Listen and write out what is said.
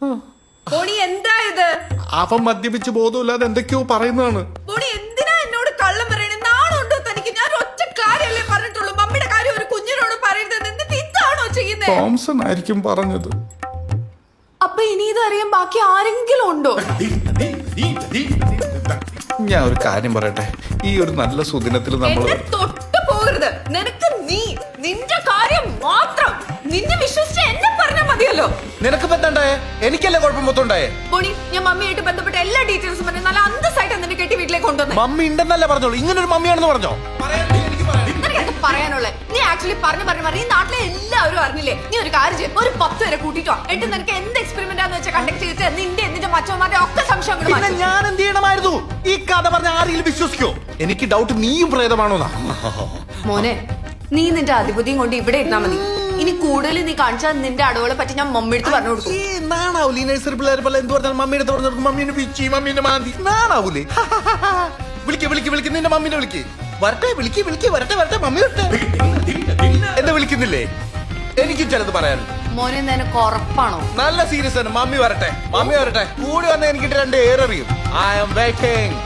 ബോണി എന്താ ഇത്? അവൻ മദ്യപിച്ച് ബോധമില്ലാതെ എന്തൊക്കെയോ പറയുന്നതാണ്. ബോണി എന്തിനാ എന്നോട് കള്ളം പറയണേ? നാണുണ്ടോ തനിക്ക്? ഞാൻ ഒറ്റ കാര്യമല്ലേ പറഞ്ഞിട്ടുള്ളൂ. മമ്മിയുടെ കാര്യം ഒരു കുഞ്ഞിനോട് പറയരുത്. എന്നിട്ട് ഇതാണോ ചെയ്യുന്നത്? തോംസൺ ആയിരിക്കും പറഞ്ഞത്. അപ്പൊ ഇനി ഇതറിയാൻ ബാക്കി ആരെങ്കിലും ഉണ്ടോ? ഞാൻ ഒരു കാര്യം പറയട്ടെ, ഈ ഒരു നല്ല സുദിനത്തിൽ നമ്മൾ എന്നെ തൊട്ട് പോകരുത്. നിനക്ക് നിന്റെ കാര്യം മാത്രം. നിന്നെ വിശ്വസിച്ച് എന്നെ പറഞ്ഞാൽ മതിയല്ലോ. നിനക്ക് ബന്ധമുണ്ടായേ? എനിക്കല്ലേ കുഴപ്പം മൊത്തം ഉണ്ടായേ? ബോണി, ഞാൻ മമ്മിയായിട്ട് ബന്ധപ്പെട്ട എല്ലാ ഡീറ്റെയിൽസും പറഞ്ഞ് നല്ല അന്തസ്സായിട്ട് നിന്നെ കെട്ടി വീട്ടിലേക്ക് കൊണ്ടുവന്നേ. മമ്മി ഉണ്ടെന്നല്ലേ പറഞ്ഞോളൂ, ഇങ്ങനെ ഒരു മമ്മിയാണെന്ന് പറഞ്ഞോ? നിനക്ക് പറയാനുള്ളത് നീ ആക്ച്വലി പറഞ്ഞു ഈ നാട്ടിലെ എല്ലാവരും അറിഞ്ഞില്ലേ? നീ ഒരു കാര്യം ചെയ്യും, ഒരു 10 വരെ കൂട്ടിട്ടോ. എന്നിട്ട് നിനക്ക് എന്ത് എക്സ്പെരിമെന്റ് ആണെന്ന് വെച്ചാൽ കണ്ടക്ട് ചെയ്തിട്ട് നിന്റെ എന്നിന്റെ മറ്റവന്മാരുടെ ഒക്കെ സംശയം അങ്ങോട്ട് പിന്നെ മാറ്റും. ഞാൻ എന്ത് ചെയ്യണമായിരുന്നു? ഈ കഥ പറഞ്ഞ ആരെങ്കിലും വിശ്വസിക്കോ? എനിക്ക് ഡൗട്ട് നീയും പ്രേതമാണോന്നാ. മോനെ, നീ നിന്റെ അധിപതിയും കൊണ്ട് ഇവിടെ ഇരുന്നാ മതി. ഇനി കൂടുതൽ നീ കാണിച്ചാൽ നിന്റെ അടവുകളെ പറ്റി ഞാൻ മമ്മിയെടുത്ത് പറഞ്ഞു കൊടുക്കും. നാണാവൂലേ? നഴ്സറി പിള്ളേർ പോലെ എന്ത് പറഞ്ഞാൽ മമ്മീനെ തുറന്നു, മമ്മീനെ പിച്ചി, മമ്മീനെ മാന്തി. നാണാവൂലേ? വിളിക്ക് നിന്റെ മമ്മീനെ വിളിക്ക്. വരട്ടെ, വിളിക്ക് വരട്ടെ, മമ്മി വരട്ടെ. എന്നെ വിളിക്കുന്നില്ലേ? എനിക്കും ചിലത് പറയാനുണ്ട്. മോനെ, നിനക്ക് ഉറപ്പാണോ? നല്ല സീരിയസ് ആണ്. മമ്മി വരട്ടെ. കൂടി വന്ന എനിക്കിട്ട് 2 ഏറെറിയും. I am waiting.